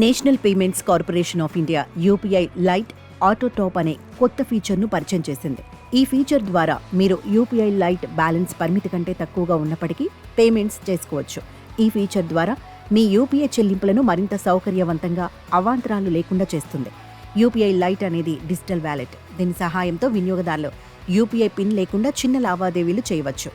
National payments corporation of India UPI light auto top అనే కొత్త ఫీచర్ను పరిచయం చేసింది. ఈ ఫీచర్ ద్వారా మీరు యూపీఐ లైట్ బ్యాలెన్స్ పరిమితి కంటే తక్కువగా ఉన్నప్పటికీ పేమెంట్స్ చేసుకోవచ్చు. ఈ ఫీచర్ ద్వారా మీ యూపీఐ చెల్లింపులను మరింత సౌకర్యవంతంగా, అవాంతరాలు లేకుండా చేస్తుంది. యూపీఐ లైట్ అనేది డిజిటల్ వ్యాలెట్. దీని సహాయంతో వినియోగదారులు యూపీఐ పిన్ లేకుండా చిన్న లావాదేవీలు చేయవచ్చు.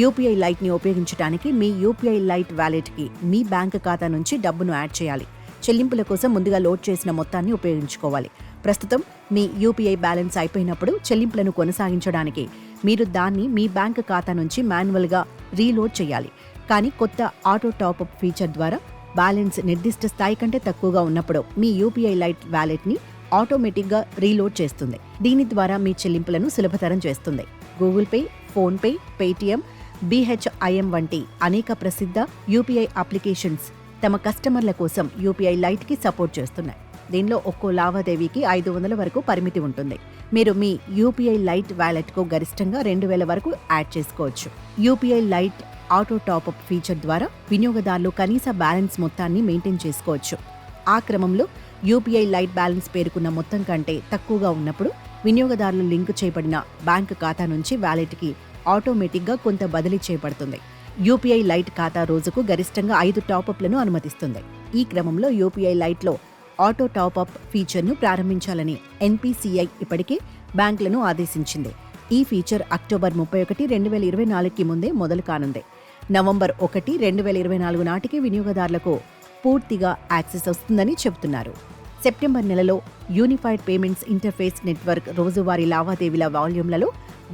యూపీఐ లైట్ని ఉపయోగించడానికి మీ యూపీఐ లైట్ వ్యాలెట్కి మీ బ్యాంక్ ఖాతా నుంచి డబ్బును యాడ్ చేయాలి. చెల్లింపుల కోసం ముందుగా లోడ్ చేసిన మొత్తాన్ని ఉపయోగించుకోవాలి. ప్రస్తుతం మీ యూపీఐ బ్యాలెన్స్ అయిపోయినప్పుడు చెల్లింపులను కొనసాగించడానికి మీరు దాన్ని మీ బ్యాంక్ ఖాతా నుంచి మాన్యువల్గా రీలోడ్ చేయాలి. కానీ కొత్త ఆటో టాప్అప్ ఫీచర్ ద్వారా బ్యాలెన్స్ నిర్దిష్ట స్థాయి కంటే తక్కువగా ఉన్నప్పుడు మీ యూపీఐ లైట్ వ్యాలెట్ని ఆటోమేటిక్గా రీలోడ్ చేస్తుంది. దీని ద్వారా మీ చెల్లింపులను సులభతరం చేస్తుంది. Google pay, PhonePe, Paytm, BHIM వంటి అనేక ప్రసిద్ధ యూపీఐ అప్లికేషన్స్ తమ కస్టమర్ల కోసం యూపీఐ లైట్కి సపోర్ట్ చేస్తున్నాయి. దీనిలో ఒక్కో లావాదేవీకి 500 వరకు పరిమితి ఉంటుంది. మీరు మీ యూపీఐ లైట్ వ్యాలెట్కు గరిష్టంగా 2000 వరకు యాడ్ చేసుకోవచ్చు. UPI light auto top-up feature ద్వారా వినియోగదారులు కనీస బ్యాలెన్స్ మొత్తాన్ని మెయింటైన్ చేసుకోవచ్చు. ఆ క్రమంలో యూపీఐ లైట్ బ్యాలెన్స్ పేర్కొన్న మొత్తం కంటే తక్కువగా ఉన్నప్పుడు వినియోగదారులు లింకు చేయబడిన బ్యాంకు ఖాతా నుంచి వ్యాలెట్కి ఆటోమేటిక్గా కొంత బదిలీ చేయబడుతుంది. యూపీఐ లైట్ ఖాతా రోజుకు గరిష్టంగా 5 టాప్అప్లను అనుమతిస్తుంది. ఈ క్రమంలో యూపీఐ లైట్లో ఆటో టాప్అప్ ఫీచర్ను ప్రారంభించాలని NPCI ఇప్పటికే బ్యాంకులను ఆదేశించింది. ఈ ఫీచర్ అక్టోబర్ 31, 2024కి ముందే మొదలు కానుంది. నవంబర్ 1, 2024 నాటికి వినియోగదారులకు పూర్తిగా యాక్సెస్ వస్తుందని చెబుతున్నారు. సెప్టెంబర్ నెలలో యూనిఫైడ్ పేమెంట్స్ ఇంటర్ఫేస్ నెట్వర్క్ రోజువారీ లావాదేవీల వాల్యూమ్లలో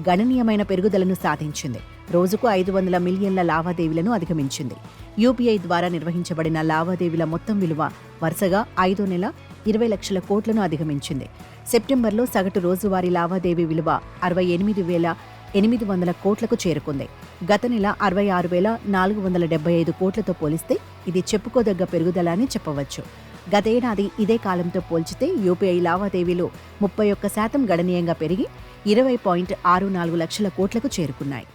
గణనీయమైన పెరుగుదలను సాధించింది. రోజుకు 500 మిలియన్ల లావాదేవీలను అధిగమించింది. యూపీఐ ద్వారా నిర్వహించబడిన లావాదేవీల మొత్తం విలువ వరుసగా 5వ నెల 20 లక్షల కోట్లను అధిగమించింది. సెప్టెంబర్లో సగటు రోజువారీ లావాదేవీ విలువ 68,800 కోట్లకు చేరుకుంది. గత నెల 66,475 కోట్లతో పోలిస్తే ఇది చెప్పుకోదగ్గ పెరుగుదల అని చెప్పవచ్చు. గతేడాది ఇదే కాలంతో పోల్చితే యూపీఐ లావాదేవీలు 31% గణనీయంగా పెరిగి 20.64 లక్షల కోట్లకు చేరుకున్నాయి.